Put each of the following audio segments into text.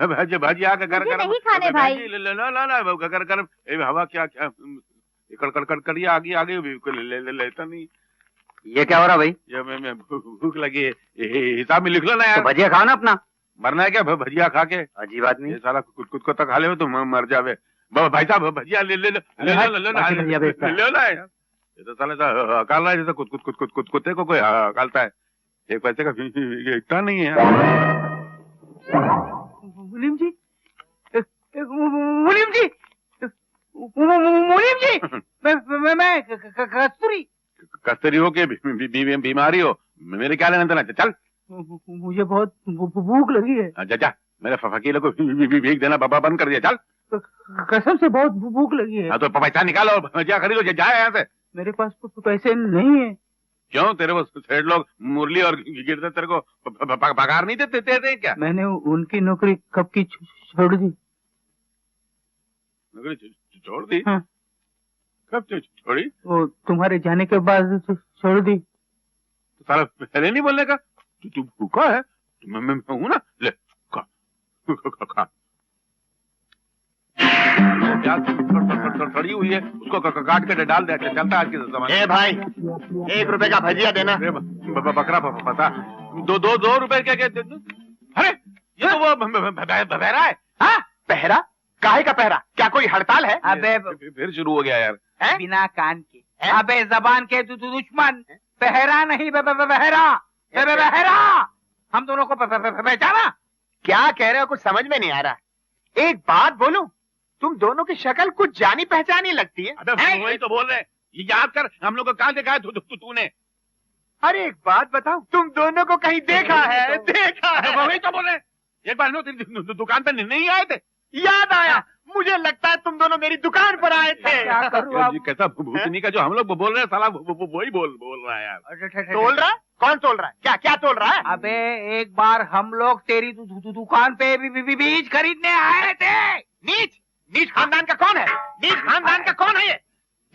भजिया का गरम गरम नहीं खाने भाई। गरम हवा क्या क्या कड़कड़िया आगे आगे लेता नहीं। ये क्या हो रहा भाई? ये मैं भूख लगी है, हिसाब में लिख लो ना यार। तो भजिया खाओ ना अपना। मरना है क्या भजिया खा के? अजीब आदमी। ये साला कुछ को तो खा ले तो मर जावे। भाई साहब भजिया ले लो ना यार। ये तो साला अकाल रहा है जैसे कुत्ते को कोई अकालता है। एक पैसे का इतना नहीं है। मुनीम जी, मुनीम जी, मुनीम जी, मैं कस्तूरी हो के बीमारी हो, मेरे क्या लेना देना। चल, मुझे बहुत भूख लगी है। जा मेरे फकीलों को भीख देना बाबा बंद कर दिया। चल, कसम से बहुत भूख लगी है। हाँ तो पैसा निकालो, भजिया खरीदो, जाए यहाँ से। मेरे पास पैसे नहीं है। क्यों? तेरे वो सेठ लोग मुरली और गिरते तेरे को पगार नहीं देते क्या? मैंने उनकी नौकरी कब की छोड़ दी। नौकरी छोड़ दी? हाँ। कब छोड़ी? वो तुम्हारे जाने के बाद छोड़ दी। तो सारा पहले नहीं बोलने का? तू भूखा है? मैं हूं ना, ले खा। खड़ी हुई है, उसको काट के डाल दे। चलता आज के जमाने। ए भाई, 1 रुपए का भजिया देना। बकरा पता 2 रुपए क्या? अरे ये तो वो बहरा है। हाँ, पहरा? काहे का पहरा? क्या कोई हड़ताल है? अबे फिर शुरू हो गया यार। बिना कान के, अबे जबान के दुश्मन। पहरा नहीं बहरा। हम दोनों को पहचाना? क्या कह रहे हो? कुछ समझ में नहीं आ रहा। एक बात बोलूं, तुम दोनों की शक्ल कुछ जानी पहचानी लगती है। अबे वही तो बोल रहे हैं, ये याद कर हम लोग को कहाँ देखा है तूने? अरे एक बात बताओ, तुम दोनों को कहीं देखा है? वही तो बोल रहे हैं। एक बार तेरी दुकान पे नहीं आए थे? याद आया, मुझे लगता है तुम दोनों मेरी दुकान पर आए थे। क्या करूं अब? कैसा भूतनी का जो हम लोग बोल रहे हैं, साला वही बोल रहा है यार। तोल रहा है? कौन तोल रहा है? क्या तोल रहा है? अबे एक बार हम लोग तेरी दुकान पे बीज खरीदने आए थे। नीच खानदान का कौन है? नीच खानदान का कौन है ये?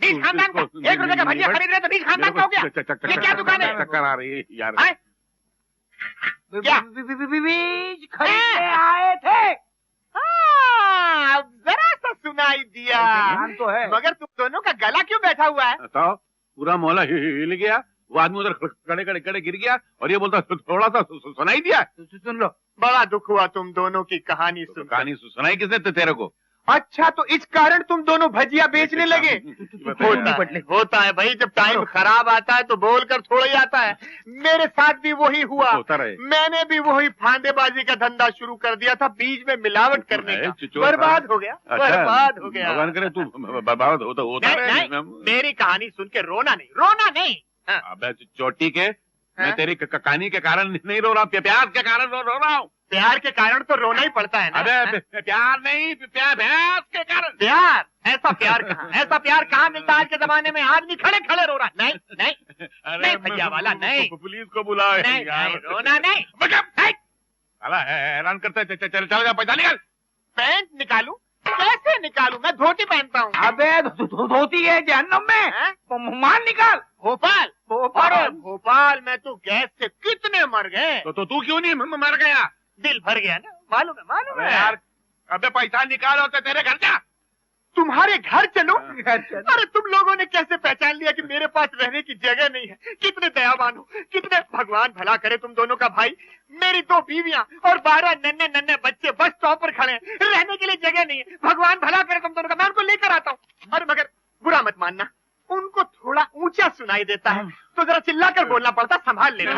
नीच खानदान का 1 रुपए का भजिया खरीद रहे तो नीच खानदान का हो गया? ये क्या दुकान है? चक्कर आ रही है यार। क्या बीज खरीदने आए थे? अब जरा सा सुनाई दिया तो है, मगर तुम दोनों का गला क्यों बैठा हुआ है? तो पूरा मोहल्ला हिल गया। वो आदमी उधर खड़े गिर गया और ये बोलता थोड़ा सा सुनाई दिया। सुन लो। बड़ा दुख हुआ तुम दोनों की कहानी सुन। कहानी सुनाई किसने तेरे को? अच्छा, तो इस कारण तुम दोनों भजिया बेचने लगे? होता है भाई, जब टाइम खराब आता है तो बोलकर थोड़ा ही आता है। मेरे साथ भी वही हुआ। मैंने भी वही फांदेबाजी का धंधा शुरू कर दिया था, बीज में मिलावट करने का। बर्बाद हो गया। बर्बाद हो गया। भगवान करे तू बर्बाद होता नहीं, मेरी कहानी सुन के रोना नहीं। अबे चोटी के, मैं तेरी कहानी के कारण नहीं रो रहा, प्यार के कारण रो रहा हूँ। प्यार के कारण तो रोना ही पड़ता है ना। अबे प्यार नहीं, प्यार के कारण। प्यार? ऐसा प्यार कहाँ मिलता है आज के जमाने में? आदमी खड़े रो रहा। नहीं भैया वाला नहीं। पुलिस को बुलाओ। नहीं, रोना नहीं। हैरान करता है। चल जा, पैसा निकाल। पैंट निकालू? कैसे निकालू? मैं धोती पहनता हूँ। अबे धोती है जहन्नुम में। माल निकाल। भोपाल में तो गैस से कितने मर गए। तो तू क्यों नहीं मर गया? दिल भर गया ना। मालूम है यार। अबे पैसा निकालो तो तेरे घर जा। तुम्हारे घर चलो? अरे तुम लोगों ने कैसे पहचान लिया कि मेरे पास रहने की जगह नहीं है? कितने दयावान हो, कितने भगवान भला करे तुम दोनों का। भाई, मेरी 2 बीवियां और 12 नन्हे बच्चे बस स्टॉप पर खड़े हैं, रहने के लिए जगह नहीं है। भगवान भला करे तुम दोनों का। मैं उनको लेकर आता हूँ। अरे मगर बुरा मत मानना, उनको थोड़ा ऊंचा सुनाई देता है तो जरा चिल्लाकर बोलना पड़ता। संभाल लेना।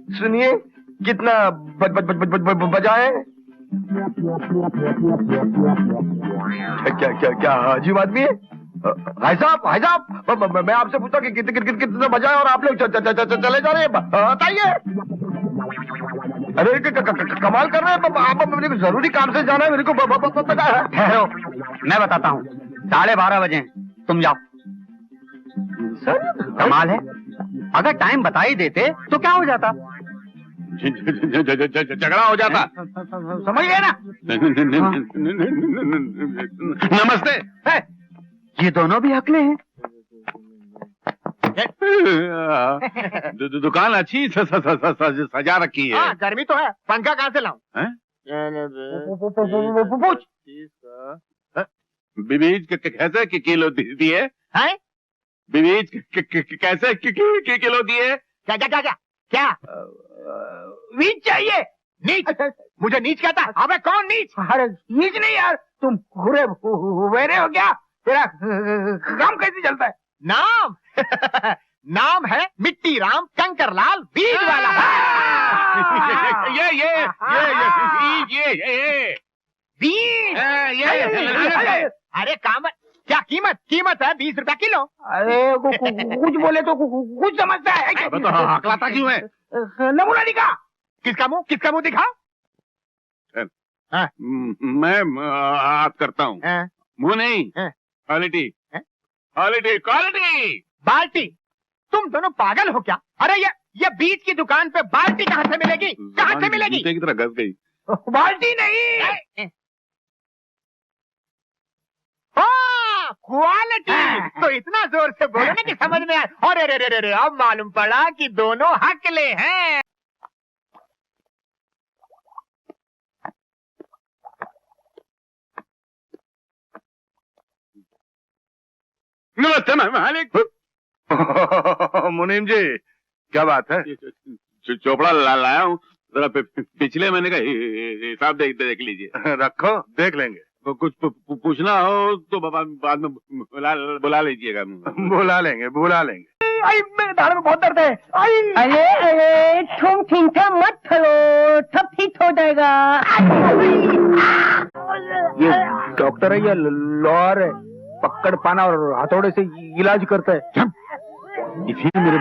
सुनिए कितना बजा है। क्या अजीब आदमी है। भाई साहब, मैं आपसे पूछता कि कितने बजाए और आप लोग चले जा रहे हैं। बताइए। अरे कमाल कर रहे हैं आप। मेरे को जरूरी काम से जाना है। मेरे को ठहरो, मैं बताता हूँ। 12:30 बजे तुम जाओ। सर कमाल है, अगर टाइम बता ही देते तो क्या हो जाता। झगड़ा हो जाता। समझ गए ना? नमस्ते। ये दोनों भी अकले हैं। दुकान अच्छी सजा रखी है। हाँ, गर्मी तो है, पंखा कहाँ से लाऊं? पूछ। बीज कैसे किलो दिए? हैं? बीज कैसे किलो दिए? क्या क्या क्या क्या क्या? नीच चाहिए। नीच? मुझे नीच कहता? अबे कौन नीच? अरे नीच नहीं यार, तुम घुरे हुए हो क्या? तेरा काम कैसे चलता है? नाम नाम है मिट्टी राम कंकर लाल बीज वाला। ये बीज? अरे कामत क्या कीमत? कीमत है 20 रुपया किलो। अरे कुछ बोले तो कुछ समझता है क्या? तो हकलाता क्यों है? नमूना दिखा। किसका मुंह दिखा? मैं हाथ करता हूँ, मुंह नहीं। Quality quality quality. बाल्टी? तुम दोनों पागल हो क्या? अरे ये बीज की दुकान पे बाल्टी कहाँ से मिलेगी? कहाँ से मिलेगी? जूते की तरह घस गई। बाल्टी नहीं, क्वालिटी। तो इतना जोर से बोलो ना कि समझ में आए। अरे रे रे रे रे, अब मालूम पड़ा कि दोनों हकले हैं। नमस्ते मालिक। मुनीम जी, क्या बात है? चोपड़ा लाया हूँ, जरा पिछले महीने का हिसाब देख लीजिए। रखो, देख लेंगे। तो कुछ पूछना हो तो बाद में बुला लीजिएगा। बुला लेंगे। आई मेरे दाढ़ में बहुत दर्द है। अरे तुम चिंता मत करो, सब ठीक हो जाएगा। ये डॉक्टर है या लॉयर है? पकड़ पाना और हथौड़े से इलाज करता है। इसी ने मेरे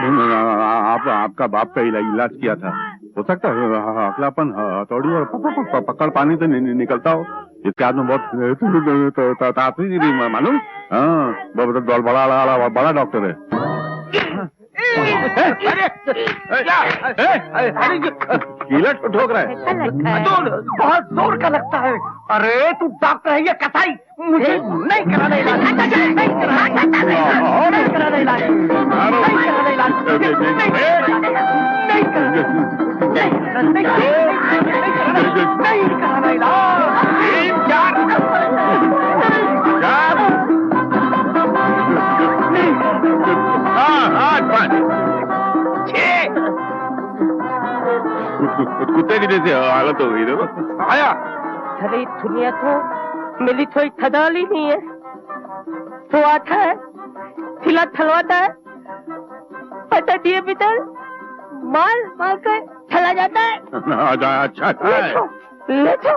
आपका बाप का इलाज किया था। हो सकता है अकलापन हथौड़ी और पकड़ पानी से निकलता हो। इसके हाथ में बहुत ताकत मालूम। हाँ, बहुत बड़ा डॉक्टर है। कीला ठोक रहा है। बहुत जोर का लगता है। अरे तू डॉक्टर है या कसाई? मुझे नहीं कराना इलाज। कुत्ते की जैसे हालत हो गई। देखो आया। अरे दुनिया तो मेरी थोड़ी थदाल ही नहीं है। तो आता है, खिला थलवाता है, पता दिए भीतर मार कर चला जाता है। अच्छा ले तो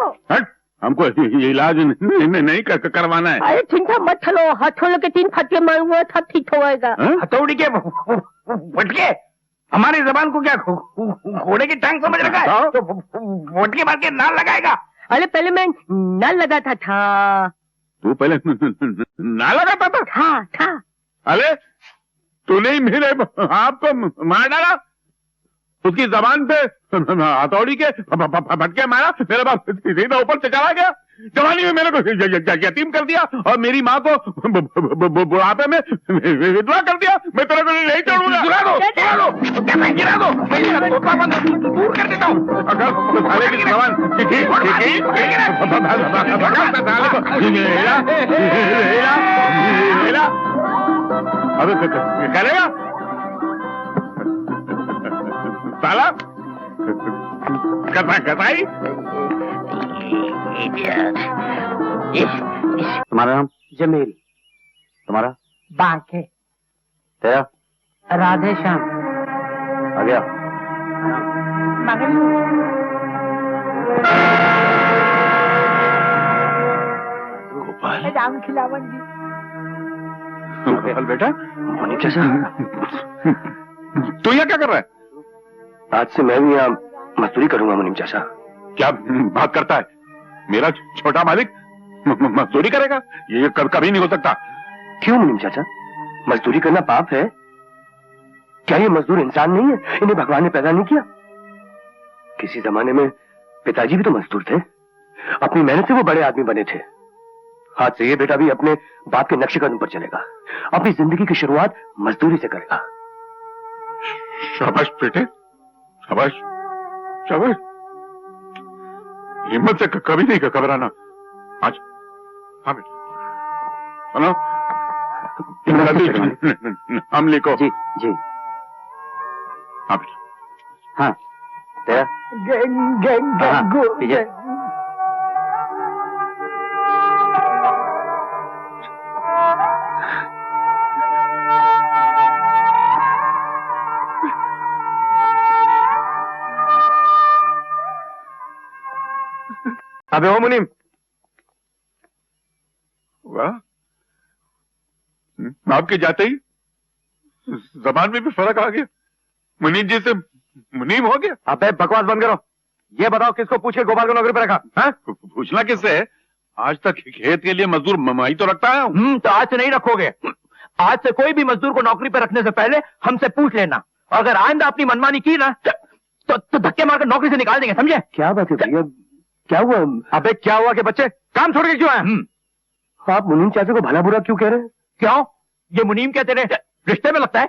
हमको ये इलाज नहीं करवाना है। अरे चिंता मत चलो, हथौड़े के 3 फटके मारूंगा, सब ठीक होएगा। हथौड़ी के फटके? हमारी जबान को क्या घोड़े की टांग समझ रखा है? तो फटके मार के नाल लगाएगा। अरे पहले मैं नल लगाता था। तू पहले ना लगाता था। अरे तूने मेरे आपको मार डाला। उसकी जबान पे हथौड़ी के फटके मारा। मेरे बाप सीधा ऊपर से चला गया। जवानी में मेरे को यतीम कर दिया और मेरी माँ को बुढ़ापे में विधवा कर दिया। मैं तेरे को नहीं छोड़ूंगा। गिरा दो। दूर कर देता हूँ। अगर साले की जबान अबे करेगा साला कसाई। तुम्हारा नाम? जमील। तुम्हारा? बांके। तेरा? राधे श्याम। आ गया। गोपाल। राम खिलावन जी। गोपाल बेटा, मुनीम चाचा, तू यहाँ क्या कर रहा है? आज से मैं भी यहाँ मजदूरी करूंगा मुनीम चाचा। क्या बात करता है? मेरा छोटा मालिक मजदूरी करेगा? ये कभी नहीं हो सकता। क्यों मुनीम चाचा? मजदूरी करना पाप है? क्या ये मजदूर इंसान नहीं है? इन्हें भगवान ने पैदा नहीं किया? किसी जमाने में पिताजी भी तो मजदूर थे, अपनी मेहनत से वो बड़े आदमी बने थे। आज से ये बेटा भी अपने बाप के नक्शे कदम पर चलेगा, अपनी जिंदगी की शुरुआत मजदूरी से करेगा। शाबाश बेटे, शाबाश शाबाश। हिम्मत से कभी नहीं घबराना। आज हाँ बेटा, सुनो, हम लिखो। जी जी। हाँ बेटा। हाँ तेरा विजय। अबे ओ मुनीम, वाह, आपके जाते ही जबान में भी फर्क आ गया। मुनीम जी से मुनीम हो गया। अबे बकवास बंद करो। ये बताओ किसको पूछ के गोपाल को नौकरी पे रखा? हाँ? पूछना किससे है? आज तक खेत के लिए मजदूर ममाई तो रखता है। तो आज से नहीं रखोगे। आज से कोई भी मजदूर को नौकरी पे रखने से पहले हमसे पूछ लेना, और अगर आइंदा अपनी मनमानी की ना तो धक्के मारकर नौकरी से निकाल देंगे, समझे? क्या बात है भैया, क्या हुआ? अबे क्या हुआ कि बच्चे काम छोड़ के क्यों आए? आप मुनीम चाचा को भला बुरा क्यों कह रहे हैं? क्यों? ये मुनीम क्या तेरे रिश्ते में लगता है?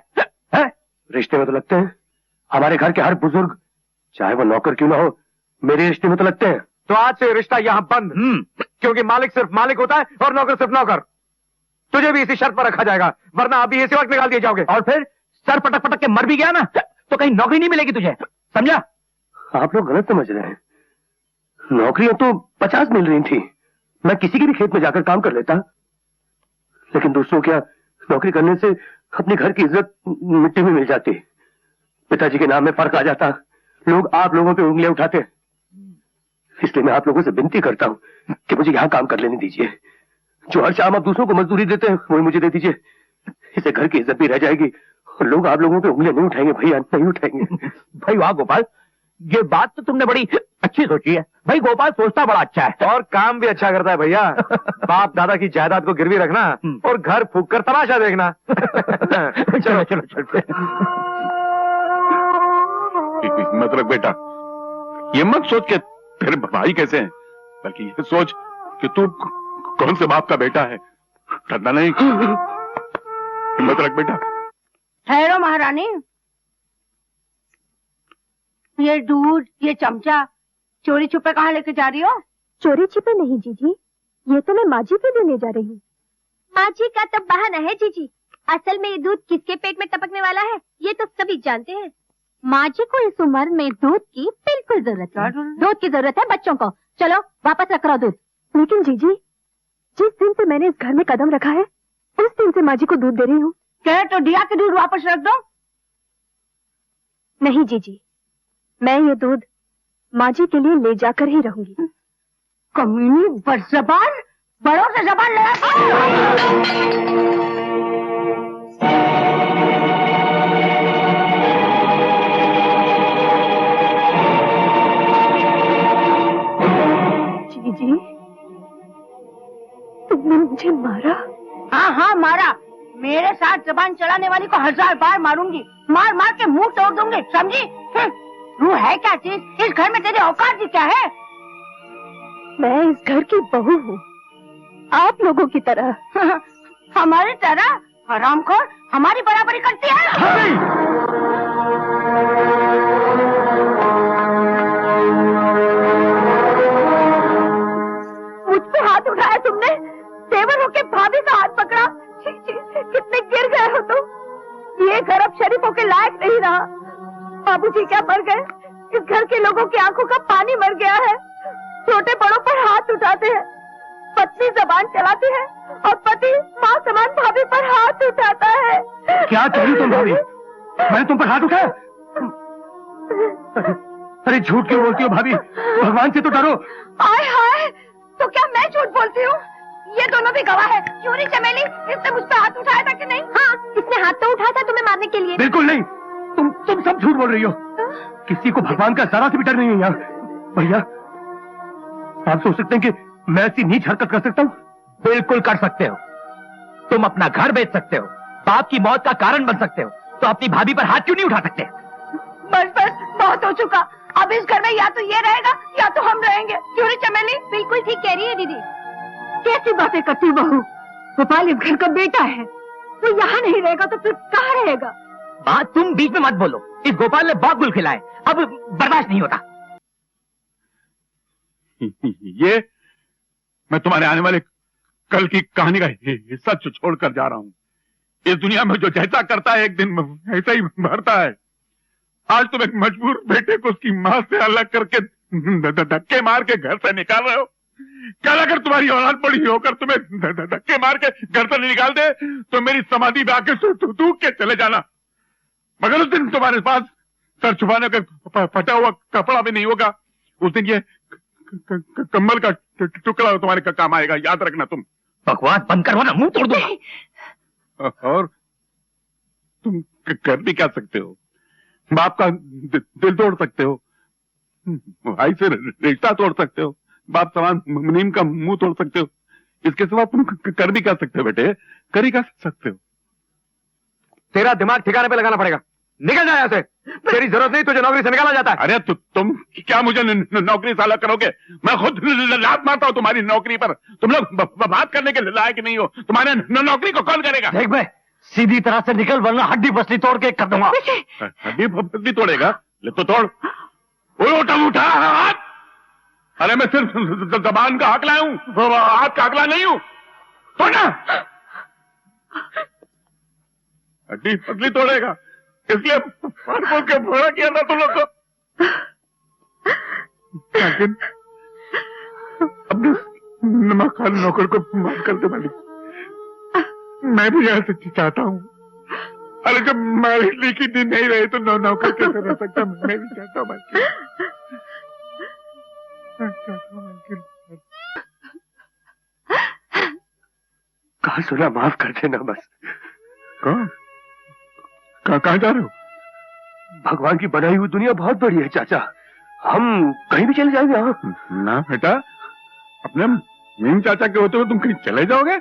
रिश्ते में तो लगते हैं। हमारे घर के हर बुजुर्ग, चाहे वो नौकर क्यों ना हो, मेरे रिश्ते में तो लगते हैं। तो आज से रिश्ता यहाँ बंद। क्योंकि मालिक सिर्फ मालिक होता है और नौकर सिर्फ नौकर। तुझे भी इसी शर्त पर रखा जाएगा, वरना अभी इसी वक्त निकाल दिए जाओगे। और फिर सर पटक पटक के मर भी गया ना तो कहीं नौकरी नहीं मिलेगी तुझे, समझा? आप लोग गलत समझ रहे हैं। नौकरियां तो 50 मिल रही थी, मैं किसी के भी खेत में जाकर काम कर लेता। लेकिन दूसरों क्या, नौकरी करने से अपने घर की इज्जत मिट्टी में मिल जाती, पिताजी के नाम में फर्क आ जाता, लोग आप लोगों पे उंगलियां उठाते। इसलिए मैं आप लोगों से विनती करता हूं कि मुझे यहां काम कर लेने दीजिए। जो हर शाम आप दूसरों को मजदूरी देते हैं वही मुझे दे दीजिए। इससे घर की इज्जत भी रह जाएगी और लोग आप लोगों पे उंगलियां नहीं उठाएंगे भैया, नहीं उठाएंगे। भाई वाह गोपाल, ये बात तो तुमने बड़ी अच्छी सोची है। भाई गोपाल सोचता बड़ा अच्छा है और काम भी अच्छा करता है भैया। बाप दादा की जायदाद को गिरवी रखना और घर फूक कर तमाशा देखना। चलो चलो चलो। मत रख बेटा, ये मत सोच के तेरे भाई कैसे हैं, बल्कि ये सोच कि तू कौन से बाप का बेटा है। डरना नहीं, हिम्मत रख बेटा। ठहरो महारानी, ये दूध, ये चमचा चोरी छुपे कहाँ लेके जा रही हो? चोरी छिपे नहीं जीजी, ये तो मैं माजी के लिए ले जा रही हूँ। माजी का तो बहाना है जीजी, असल में ये दूध किसके पेट में टपकने वाला है ये तो सभी जानते हैं। माजी को इस उम्र में दूध की बिल्कुल जरूरत है। दूध की जरूरत है बच्चों को। चलो वापस रख रहा दूध। लेकिन जीजी, जिस दिन से मैंने इस घर में कदम रखा है उस दिन से माजी को दूध दे रही हूँ। कहे तो दिया के दूध वापस रख दो। नहीं जीजी, मैं ये दूध माजी के लिए ले जाकर ही रहूंगी। कमीनी बदज़बान, बड़ों से जबान लड़ाती जीजी, तुमने मुझे मारा? हाँ हाँ मारा। मेरे साथ जबान चलाने वाली को 1000 बार मारूंगी, मार मार के मुंह तोड़ दूंगी, समझी? तू है क्या चीज? इस घर में तेरी औकात ही क्या है? मैं इस घर की बहू हूँ, आप लोगों की तरह। हमारी तरह? हरामखोर हमारी बराबरी करती है? मुझ पे हाथ उठाया तुमने, तेवर होके भाभी का हाथ पकड़ा। छी, छी, कितने गिर गए हो तुम। ये घर अब शरीफों के लायक नहीं रहा। बाबूजी क्या मर गए, इस घर के लोगों की आंखों का पानी मर गया है। छोटे बड़ों पर हाथ उठाते हैं, पत्नी जबान चलाती है और पति माँ समान भाभी पर हाथ उठाता है। क्या कह रही तुम भाभी? मैंने तुम पर हाथ उठाया? अरे झूठ क्यों बोलती हो भाभी, भगवान से तो डरो। आय हाय, तो क्या मैं झूठ बोलती हूँ? ये दोनों भी गवाह है। चोरी चमेली, इसने मुझ पर हाथ उठाया था कि नहीं? हाँ, इसने हाथ तो उठाया था तुम्हें मारने के लिए। बिल्कुल नहीं, तुम सब झूठ बोल रही हो। किसी को भगवान का जरा से भी डर नहीं है यहाँ। भैया, आप सोच सकते हैं कि मैं ऐसी नीच हरकत कर सकता हूँ? बिल्कुल कर सकते हो। तुम अपना घर बेच सकते हो, बाप की मौत का कारण बन सकते हो, तो अपनी भाभी पर हाथ क्यों नहीं उठा सकते? बस बस बहुत हो चुका। अब इस घर में या तो ये रहेगा या तो हम रहेंगे। क्यों नहीं चमेली? बिल्कुल ठीक कह रही है दीदी। कैसी बातें करती बहू? गोपाल इस घर का बेटा है, वो यहाँ नहीं रहेगा तो फिर कहाँ रहेगा? बात तुम बीच में मत बोलो। इस गोपाल ने बहुत गुल खिलाए, अब बर्दाश्त नहीं होता। ये मैं तुम्हारे आने वाले कल की कहानी का हिस्सा छोड़कर जा रहा हूं। इस दुनिया में जो जैसा करता है एक दिन ऐसा ही मरता है। आज तुम एक मजबूर बेटे को उसकी मां से अलग करके धक्के मार के घर से निकाल रहे हो। कल अगर तुम्हारी औलाद बड़ी होकर तुम्हें धक्के मार के घर से निकाल दे तो मेरी समाधि में आके थूक के चले जाना। मगर उस दिन तुम्हारे पास सर छुपाने का फटा हुआ कपड़ा भी नहीं होगा। उस दिन ये कम्बल का टुकड़ा तुम्हारे काम आएगा, याद रखना। तुम बकवास बंद करो ना, मुंह तोड़ दूंगा। और तुम कर भी क्या सकते हो? बाप का दिल तोड़ सकते हो, भाई से रिश्ता तोड़ सकते हो, बाप समान मुनीम का मुंह तोड़ सकते हो। इसके सिवा तुम कर भी क्या सकते हो बेटे? कर ही क्या सकते हो? तेरा दिमाग ठिकाने पे लगाना पड़ेगा। निकल जाए यहाँ से। तेरी जरूरत नहीं, तुझे नौकरी से निकाला जाता है। अरे तुम क्या मुझे नौकरी से अलग करोगे? मैं खुद लात मारता हूँ तुम्हारी नौकरी पर। तुम लोग बात करने के लायक नहीं हो। तुम्हारे नौकरी को कौन करेगा? देख बे, सीधी तरह से निकल वरना हड्डी पसली तोड़ के कर दूंगा। हड्डी पसली तोड़ेगा? ले तो तोड़। उठा हाथ। अरे मैं सिर्फ जबान का हकला हूँ, हाथ का हकला नहीं हूँ। तोड़ना। हड्डी पसली तोड़ेगा इसलिए बोल के भोड़ा किया था तुम लोग को। लेकिन अपने नमक नौकर को माफ कर दे मालिक। मैं भी ऐसे चाहता हूँ। अरे जब मालिक लिखी दिन नहीं रहे तो नौकर कैसे रह सकता? मैं भी चाहता हूँ मालिक। कहा सुना, माफ कर देना बस। कौन? कहाँ जा रहे हो? भगवान की बनाई हुई दुनिया बहुत बड़ी है चाचा, हम कहीं भी चले जाएंगे। ना बेटा, अपने मीम चाचा के होते हुए तुम कहीं चले जाओगे?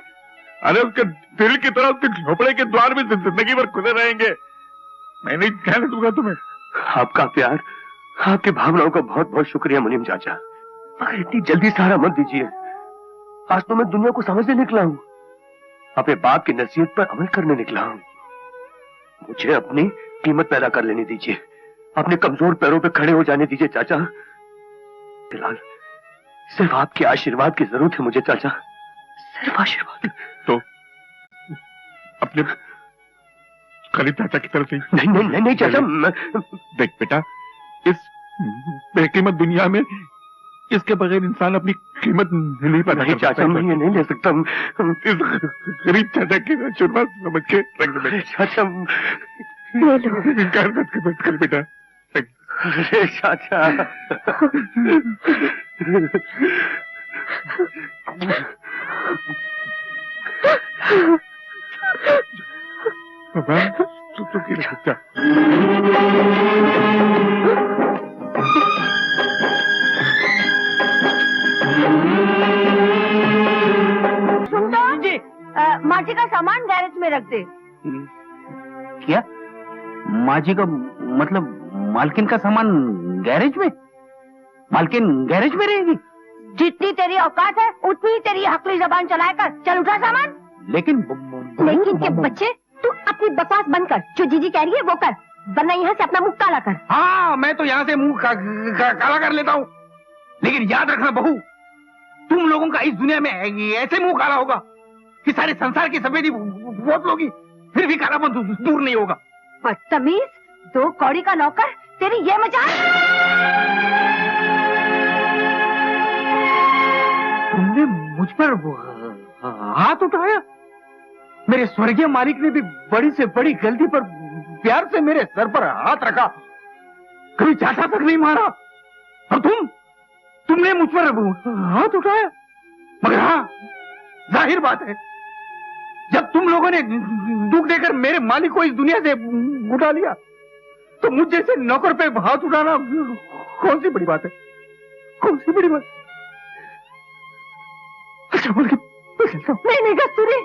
अरे उसके दिल की तरह उसके झोपड़े के द्वार भी जिंदगी भर खुले रहेंगे। मैं नहीं कहने दूंगा तुम्हें। आपका प्यार, आपकी भावनाओं का बहुत बहुत शुक्रिया मुनीम चाचा, मगर इतनी जल्दी सहारा मत दीजिए। आज तो मैं दुनिया को समझने निकला हूँ, अपने बाप की नसीहत पर अमल करने निकला हूँ। मुझे अपनी कीमत पैदा कर लेने दीजिए, अपने कमजोर पैरों पे खड़े हो जाने दीजिए चाचा। फिलहाल सिर्फ आपके आशीर्वाद की जरूरत है मुझे चाचा, सिर्फ आशीर्वाद। तो अपने खलील चाचा की तरफ से। नहीं नहीं नहीं, नहीं चाचा। देख बेटा, इस बेकीमत दुनिया में इसके बगैर इंसान अपनी कीमत नहीं पता। नहीं चाचा, मैं ये नहीं ले सकता। इस गरीब चाचा की आशीर्वाद समझ के रख चाचा। इनकार मत कर बेटा। अरे चाचा। भगवान तू की रक्षा। जी, माटी का सामान गैरेज में रख दे। क्या? माजी का मतलब मालकिन का सामान गैरेज में? मालकिन गैरेज में रहेगी? जितनी तेरी औकात है उतनी ही तेरी हकली जबान चलाया कर। चल उठा सामान। लेकिन के बच्चे, तू अपनी बकवास बंद कर। जो जीजी कह रही है वो कर, वरना यहाँ से अपना मुंह काला कर। हाँ, मैं तो यहाँ से मुंह काला कर लेता हूँ, लेकिन याद रखना बहू, तुम लोगों का इस दुनिया में ऐसे मुंह काला होगा कि सारे संसार की सफेदी बहुत लोगी, फिर भी कालापन दूर नहीं होगा। बदतमीज, 2 कौड़ी का नौकर, तेरी ये मजाल। तुमने मुझ पर हाथ उठाया? मेरे स्वर्गीय मालिक ने भी बड़ी से बड़ी गलती पर प्यार से मेरे सर पर हाथ रखा, कभी चाचा तक नहीं मारा, और तुमने मुझ पर हाथ उठाया। मगर हाँ, जाहिर बात है, जब तुम लोगों ने दुख देकर मेरे मालिक को इस दुनिया से उठा लिया, तो मुझ जैसे नौकर पे हाथ उठाना कौन सी बड़ी बात है? कौन सी बड़ी बात? अच्छा बोल के नहीं कस्तूरी,